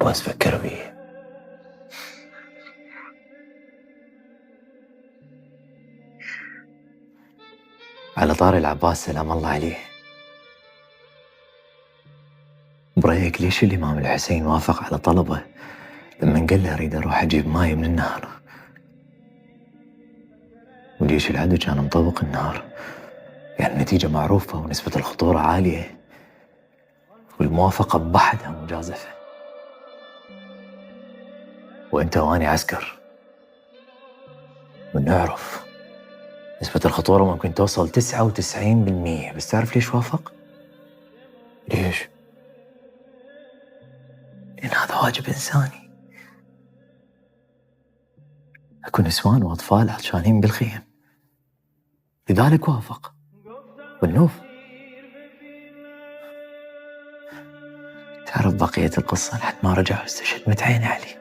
عباس فكر بي. على طاري العباس سلام الله عليه، برأيك ليش الإمام الحسين وافق على طلبه لما قال له أريد أروح أجيب ماي من النهر؟ وليش العدو كان مطبق النهر؟ يعني النتيجة معروفة ونسبة الخطورة عالية، والموافقة بحدها مجازفة. وأنت وأني عسكر ونعرف نسبة الخطورة ممكن توصل 99%، بس تعرف ليش وافق؟ ليش؟ لأن هذا واجب إنساني. أكو نسوان وأطفال عطشانين بالخيم، لذلك وافق. والنوف تعرف بقية القصة لحد ما رجع واستشهد متعين علي.